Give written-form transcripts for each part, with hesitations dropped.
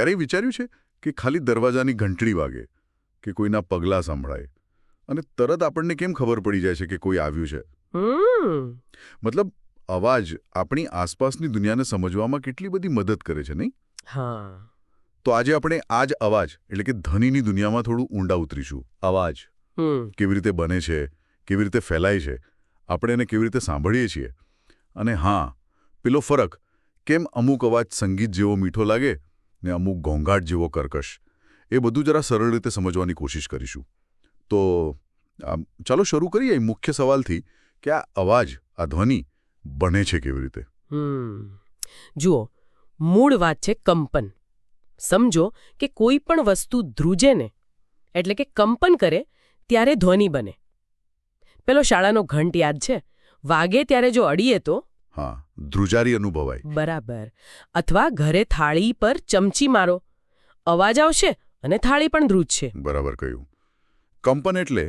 ક્યારેય વિચાર્યું છે કે ખાલી દરવાજાની ઘંટડી વાગે કે કોઈના પગલાં સંભળાય અને તરત આપણને કેમ ખબર પડી જાય છે કે કોઈ આવ્યું છે? મતલબ અવાજ આપણી આસપાસની દુનિયાને સમજવામાં કેટલી બધી મદદ કરે છે, નહીં? હા. તો આજે આપણે આ જ અવાજ એટલે કે ધ્વનિની દુનિયામાં થોડું ઊંડા ઉતરીશું. અવાજ કેવી રીતે બને છે, કેવી રીતે ફેલાય છે, આપણે એને કેવી રીતે સાંભળીએ છીએ, અને હા, પેલો ફરક, કેમ અમુક અવાજ સંગીત જેવો મીઠો લાગે ને અમુક ઘોંઘાટ જેવો કર્કશ, એ બધું જરા સરળ રીતે સમજવાની કોશિશ કરીશું. તો ચાલો શરૂ કરીએ મુખ્ય સવાલથી કે આ અવાજ, આ ધ્વનિ બને છે કેવી રીતે? જુઓ, મૂળ વાત છે કંપન. સમજો કે કોઈ પણ વસ્તુ ધ્રુજે ને એટલે કે કંપન કરે ત્યારે ધ્વનિ બને. પેલો શાળાનો ઘંટ યાદ છે? વાગે ત્યારે જો અડીએ તો હા, ધ્રુજારી અનુભવાય. બરાબર. અથવા ઘરે થાળી પર ચમચી મારો, અવાજ આવશે અને થાળી પણ ધ્રુજશે. બરાબર કહ્યું. કંપન એટલે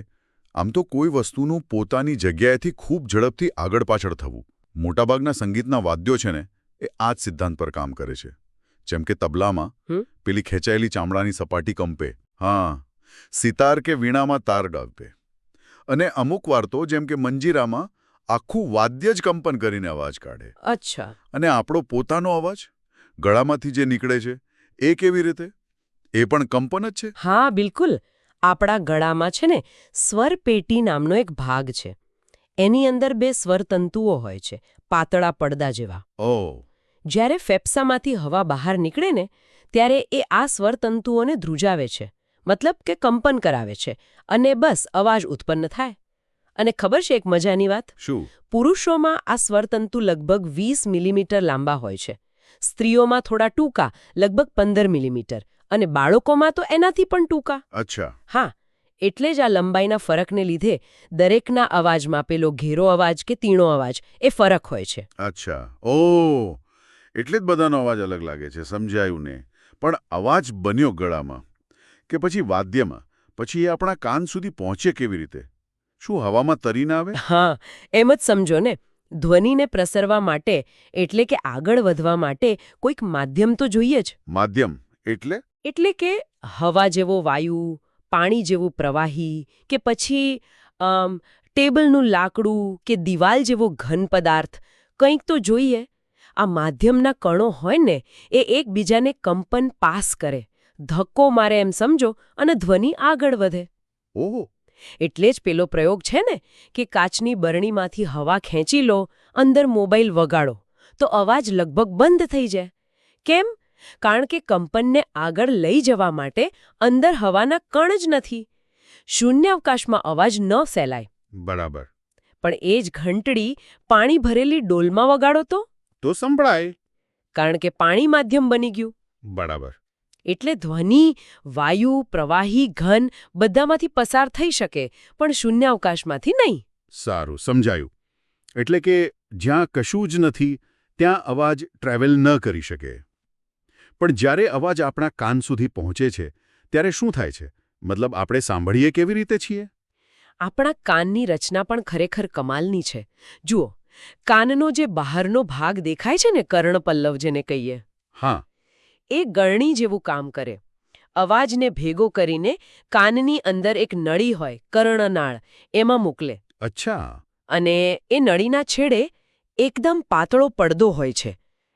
આમ તો કોઈ વસ્તુનું પોતાની જગ્યાએથી ખૂબ ઝડપથી આગળ પાછળ થવું. મોટાભાગના સંગીતના વાદ્યો છે ને એ આ જ સિદ્ધાંત પર કામ કરે છે. જેમ કે તબલામાં પેલી ખેંચાયેલી ચામડાની સપાટી કંપે, હા, સિતાર કે વીણામાં તાર ગાવે, અને અમુક વાર તો જેમ કે મંજીરામાં આખું વાદ્ય જ કંપન કરીને અવાજ કાઢે. અચ્છા. અને આપણો પોતાનો અવાજ ગળામાંથી જે નીકળે છે એ કેવી રીતે? એ પણ કંપન જ છે. હા, બિલકુલ. આપણા ગળામાં છે ને સ્વરપેટી નામનો એક ભાગ છે. એની અંદર 2 સ્વરતંતુઓ હોય છે, પાતળા પડદા જેવા. જ્યારે ફેફસામાંથી હવા બહાર નીકળે ને ત્યારે એ આ સ્વરતંતુઓને ધ્રુજાવે છે, મતલબ કે કંપન કરાવે છે, અને બસ અવાજ ઉત્પન્ન થાય. અને ખબર છે એક મજાની વાત? શું? પુરુષોમાં આ સ્વરતંતુ લગભગ 20 મિલીમીટર લાંબા હોય છે, સ્ત્રીઓમાં થોડા ટૂંકા, લગભગ 15 મિલીમીટર, અને બાળકોમાં તો એનાથી પણ ટૂંકા. અચ્છા. હા, એટલે જ આ લંબાઈના ફરકને લીધે દરેકના અવાજમાં પેલો ઘેરો અવાજ કે તીણો અવાજ એ ફરક હોય છે. અચ્છા. ઓહ, એટલે જ બધાનો અવાજ અલગ લાગે છે. સમજાયું ને. પણ અવાજ બન્યો ગળામાં કે પછી વાદ્યમાં, પછી એ આપણા કાન સુધી પહોંચે કેવી રીતે? શું હવામાં તરીને આવે? હા, એમ જ સમજો ને. ધ્વનિને પ્રસરવા માટે એટલે કે આગળ વધવા માટે કોઈક માધ્યમ તો જોઈએ જ. માધ્યમ એટલે? એટલે કે હવા જેવો વાયુ, પાણી જેવું પ્રવાહી, કે પછી ટેબલનું લાકડું કે દિવાલ જેવો ઘન પદાર્થ, કંઈક તો જોઈએ. આ માધ્યમના કણો હોય ને એ એકબીજાને કંપન પાસ કરે, ધક્કો મારે એમ સમજો, અને ધ્વનિ આગળ વધે. ઓહો. એટલે જ પેલો પ્રયોગ છે ને કે કાચની બરણીમાંથી હવા ખેંચી લો, અંદર મોબાઈલ વગાડો તો અવાજ લગભગ બંધ થઈ જાય. કેમ? કારણ કે કંપનને આગળ લઈ જવા માટે અંદર હવાના કણ જ નથી. શૂન્યાવકાશમાં અવાજ ન ફેલાય. બરાબર. પણ એ જ ઘંટડી પાણી ભરેલી ડોલમાં વગાડો તો સંભળાય. કારણ કે પાણી માધ્યમ બની ગયું. બરાબર. એટલે ધ્વનિ વાયુ, પ્રવાહી, ઘન બધામાંથી પસાર થઈ શકે, પણ શૂન્યાવકાશમાંથી નહીં. સારું, સમજાયું. એટલે કે જ્યાં કશું જ નથી ત્યાં અવાજ ટ્રાવેલ ન કરી શકે. પણ જ્યારે અવાજ આપણા કાન સુધી પહોંચે છે ત્યારે શું થાય છે? મતલબ આપણે સાંભળીએ કેવી રીતે છીએ? આપણા કાનની રચના પણ ખરેખર કમાલની છે. જુઓ, કાનનો જે બહારનો ભાગ દેખાય છે ને, કર્ણપલ્લવ જેને કહીએ, હા, એ ગળણી જેવું કામ કરે. અવાજને ભેગો કરીને કાનની અંદર એક નળી હોય, કર્ણનાળ, એમાં મોકલે. અચ્છા. અને એ નળીના છેડે એકદમ પાતળો પડદો હોય છે.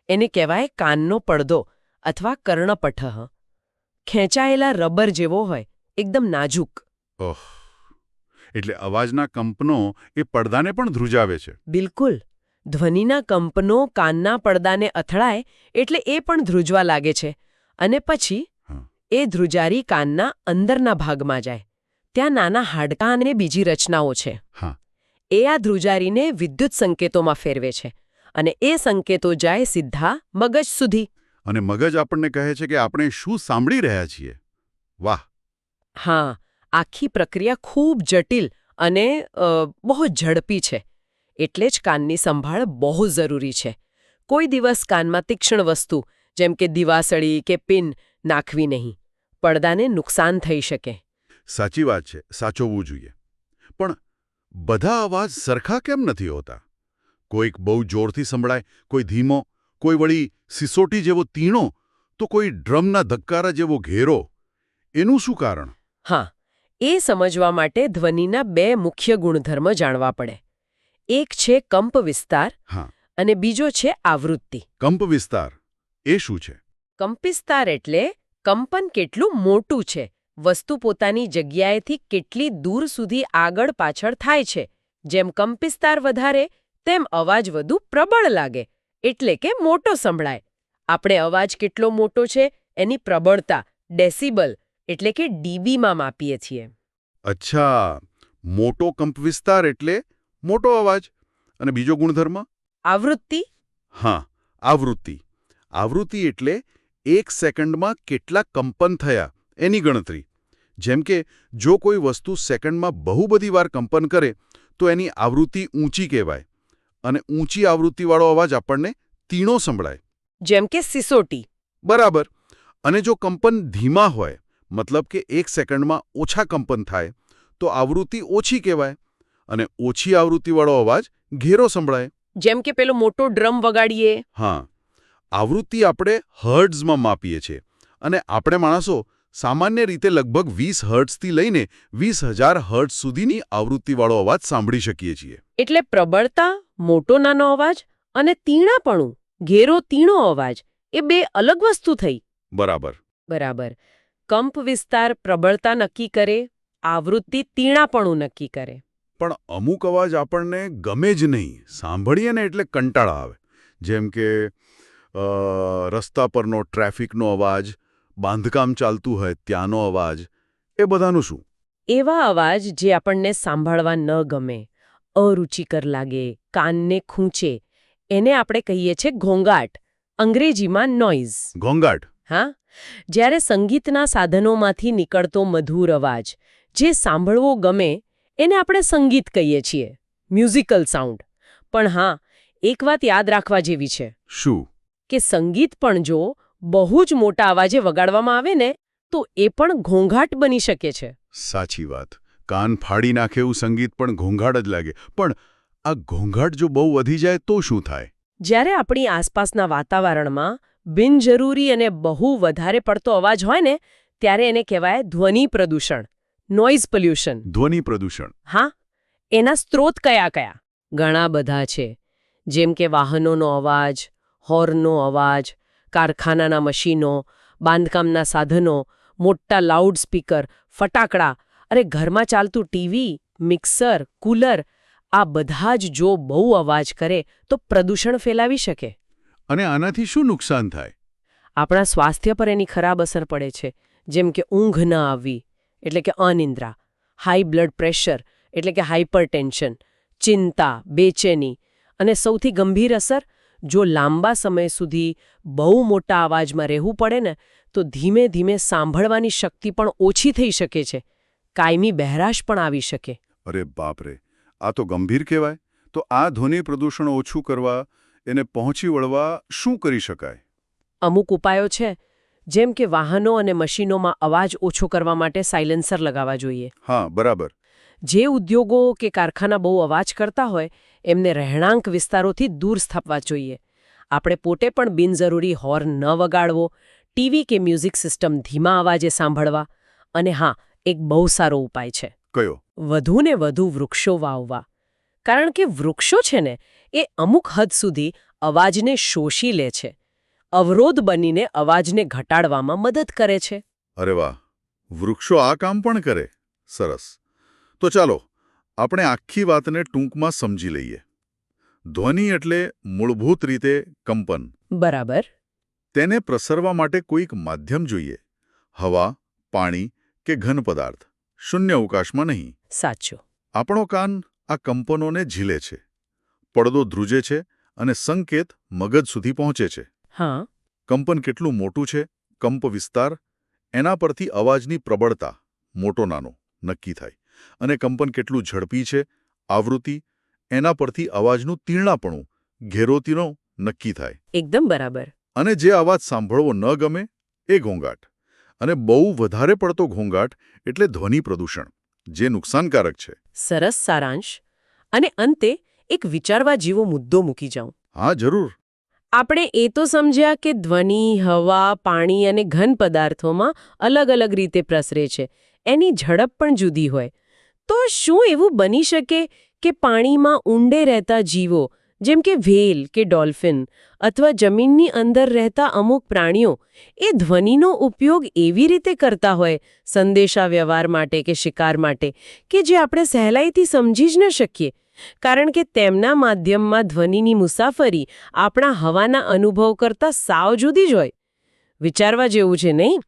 એને કહેવાય કાનનો પડદો અથવા કર્ણપટહ. ખેંચાયેલા રબર જેવો હોય, એકદમ નાજુક. ઓહ, એટલે અવાજના કંપનો એ પડદાને પણ ધ્રુજાવે છે. બિલકુલ. ધ્વનિના કંપનો કાનના પડદાને અથડાય એટલે એ પણ ધ્રુજવા લાગે છે, અને પછી એ ધ્રુજારી કાનના અંદરના ભાગમાં જાય. ત્યાં નાના હાડકાં અને બીજી રચનાઓ છે. એ આ ધ્રુજારીને વિદ્યુત સંકેતોમાં ફેરવે છે, અને એ સંકેતો જાય સીધા મગજ સુધી. અને મગજ આપણને કહે છે કે આપણે શું સાંભળી રહ્યા છીએ. વાહ. હા, આખી પ્રક્રિયા ખૂબ જટિલ અને બહુ ઝડપી છે. એટલે જ કાનની સંભાળ બહુ જરૂરી છે. કોઈ દિવસ કાનમાં તીક્ષ્ણ વસ્તુ જેમ કે દિવાસળી કે પિન નાખવી નહીં. પડદાને નુકસાન થઈ શકે. સાચી વાત છે, સાચવવું જોઈએ. પણ બધા અવાજ સરખા કેમ નથી હોતા? કોઈક બહુ જોરથી સંભળાય, કોઈ ધીમો, કોઈ વળી સિસોટી જેવો તીણો, તો કોઈ ડ્રમના ધબકારા જેવો ઘેરો, એનું શું કારણ? હા, એ સમજવા માટે ધ્વનિના બે મુખ્ય ગુણધર્મ જાણવા પડે. એક છે કંપ વિસ્તાર હા, અને બીજો છે આવૃત્તિ. કંપ વિસ્તાર એ શું છે? કંપિસ્તાર એટલે કંપન કેટલું મોટું છે, વસ્તુ પોતાની જગ્યાએથી કેટલી દૂર સુધી આગળ પાછળ થાય છે. જેમ કંપિસ્તાર વધારે તેમ અવાજ વધુ પ્રબળ લાગે, એટલે કે મોટો સંભળાય. આપણે અવાજ કેટલો મોટો છે એની પ્રબળતા ડેસિબલ એટલે કે ડીબીમાં માપીએ છીએ. અચ્છા, મોટો કંપવિસ્તાર એટલે મોટો અવાજ. અને બીજો ગુણધર્મ? આવૃત્તિ? હા, આવૃત્તિ. આવૃત્તિ એટલે 1 સેકન્ડમાં કેટલા કંપન થયા એની ગણતરી. જેમ કે જો કોઈ વસ્તુ સેકન્ડમાં બહુ બધી વાર કંપન કરે તો એની આવૃત્તિ ઊંચી કહેવાય, અને ઊંચી આવૃત્તિવાળો અવાજ આપણને તીણો સંભળાય. જેમ કે સિસોટી. બરાબર. અને જો કંપન ધીમા હોય, મતલબ કે 1 સેકન્ડમાં ઓછા કંપન થાય, તો આવૃત્તિ ઓછી કહેવાય, અને ઓછી આવૃત્તિવાળો અવાજ ઘેરો સંભળાય. જેમ કે પેલો મોટો ડ્રમ વગાડીએ. હા, આવૃત્તિ આપણે હર્ટ્ઝમાં માપીએ છીએ, અને આપણે માણસો સામાન્ય રીતે લગભગ 20 હર્ટ્ઝથી લઈને 20,000 હર્ટ્ઝ સુધીની આવૃત્તિવાળો અવાજ સાંભળી શકીએ છીએ. એટલે પ્રબળતા, મોટો નાનો અવાજ અને તીણાપણું, ઘેરો તીણો અવાજ, એ બે અલગ વસ્તુ થઈ. બરાબર. બરાબર. કંપ વિસ્તાર પ્રબળતા નક્કી કરે, આવૃત્તિ તીણાપણું નક્કી કરે. પણ અમુક અવાજ આપણને ગમે જ નહીં, સાંભળીએ ને એટલે કંટાળા આવે. જેમ કે રસ્તા પરનો ટ્રાફિકનો અવાજ, બાંધકામ ચાલતું હોય ત્યાંનો અવાજ, એ બધાનું શું? એવા અવાજ જે આપણને સાંભળવા ન ગમે, અરુચિકર લાગે, કાનને ખૂંચે, એને આપણે કહીએ છીએ ઘોંઘાટ, અંગ્રેજીમાં નોઇઝ. ઘોંઘાટ. હા, જ્યારે સંગીતના સાધનોમાંથી નીકળતો મધુર અવાજ જે સાંભળવો ગમે એને આપણે સંગીત કહીએ છીએ, મ્યુઝિકલ સાઉન્ડ. પણ હા, એક વાત યાદ રાખવા જેવી છે. શું? કે સંગીત પણ જો બહુ જ મોટા અવાજે વગાડવામાં આવે ને તો એ પણ ઘોંઘાટ બની શકે છે. સાચી વાત. કાન ફાડી નાખે એવું સંગીત પણ ઘોંઘાટ જ લાગે. પણ આ ઘોંઘાટ જો બહુ વધી જાય તો શું થાય? જ્યારે આપણી આસપાસના વાતાવરણમાં બિનજરૂરી અને બહુ વધારે પડતો અવાજ હોય ને ત્યારે એને કહેવાય ધ્વનિ પ્રદૂષણ, નોઇઝ પોલ્યુશન. ધ્વનિ પ્રદૂષણ. હા, એના સ્ત્રોત કયા કયા? ઘણા બધા છે. જેમ કે વાહનોનો અવાજ, હોર્નનો અવાજ, કારખાનાના મશીનો, બાંધકામના સાધનો, મોટા લાઉડસ્પીકર, ફટાકડા, અરે ઘરમાં ચાલતું ટીવી, મિક્સર, કુલર, આ બધા જ જો બહુ અવાજ કરે તો પ્રદૂષણ ફેલાવી શકે. અને આનાથી શું નુકસાન થાય? આપણા સ્વાસ્થ્ય પર એની ખરાબ અસર પડે છે. જેમ કે ઊંઘ ન આવવી એટલે કે અનિદ્રા, હાઈ બ્લડ પ્રેશર એટલે કે હાઇપરટેન્શન, ચિંતા, બેચેની, અને સૌથી ગંભીર અસર, જો લાંબા સમય સુધી બહુ મોટા અવાજમાં રહેવું પડે ને તો ધીમે ધીમે સાંભળવાની શક્તિ પણ ઓછી થઈ શકે છે, કાયમી બહેરાશ પણ આવી શકે. અરે બાપરે, આ તો ગંભીર કહેવાય. તો આ ધ્વનિ પ્રદૂષણ ઓછું કરવા, એને પહોંચી વળવા શું કરી શકાય? અમુક ઉપાયો છે. જેમ કે વાહનો અને મશીનોમાં અવાજ ઓછો કરવા માટે સાયલેન્સર લગાવવા જોઈએ. હા, બરાબર. જે ઉદ્યોગો કે કારખાના બહુ અવાજ કરતા હોય એમને રહેણાંક વિસ્તારોથી દૂર સ્થાપવા જોઈએ. આપણે પોતે પણ બિનજરૂરી હોર્ન ન વગાડવો, ટીવી કે મ્યુઝિક સિસ્ટમ ધીમા અવાજે સાંભળવા. અને હા, એક બહુ સારો ઉપાય છે. કયો? વધુને વધુ વૃક્ષો વાવવા. કારણ કે વૃક્ષો છે ને એ અમુક હદ સુધી અવાજને શોષી લે છે, અવરોધ બનીને અવાજને ઘટાડવામાં મદદ કરે છે. અરે વાહ, વૃક્ષો આ કામ પણ કરે. સરસ. તો ચાલો આપણે આખી વાતને ટૂંકમાં સમજી લઈએ. ધ્વનિ એટલે મૂળભૂત રીતે કંપન. બરાબર. તેને પ્રસરવા માટે કોઈક માધ્યમ જોઈએ. હવા, પાણી કે ઘન પદાર્થ. શૂન્ય અવકાશમાં નહીં. સાચું. આપણો કાન આ કંપનોને ઝીલે છે, પડદો ધ્રુજે છે અને સંકેત મગજ સુધી પહોંચે છે. હા. કંપન કેટલું મોટું છે, કંપ વિસ્તાર, એના પરથી અવાજની પ્રબળતા, મોટો નાનો, નક્કી થાય. અને કંપન કેટલું ઝડપી છે, આવૃત્તિ, એના પરથી અવાજનું તીર્ણાપણું, ઘેરોતીનો નક્કી થાય. એકદમ બરાબર. અને જે અવાજ સાંભળવો ન ગમે એ ઘોંઘાટ. અને બહુ વધારે પડતો ઘોંઘાટ એટલે ધ્વનિ પ્રદૂષણ, જે નુકસાનકારક છે. સરસ સારાંશ. અને અંતે એક વિચારવા જેવો મુદ્દો મૂકી જાઉં. હા, જરૂર. આપણે એ તો સમજ્યા કે ધ્વનિ હવા પાણી અને ઘન પદાર્થોમાં અલગ અલગ રીતે પ્રસરે છે, એની ઝડપ પણ જુદી હોય. તો શું એવું બની શકે કે પાણીમાં ઊંડે રહેતા જીવો જેમ કે વ્હેલ કે ડોલ્ફિન અથવા જમીનની અંદર રહેતા અમુક પ્રાણીઓ એ ધ્વનિનો ઉપયોગ એવી રીતે કરતા હોય સંદેશા વ્યવહાર માટે કે શિકાર માટે કે જે આપણે સહેલાઈથી સમજી જ ન શકીએ, કારણ કે તેમના માધ્યમમાં ધ્વનિની મુસાફરી આપણા હવાના અનુભવ કરતાં સાવ જુદી જ હોય. વિચારવા જેવું છે નહીં?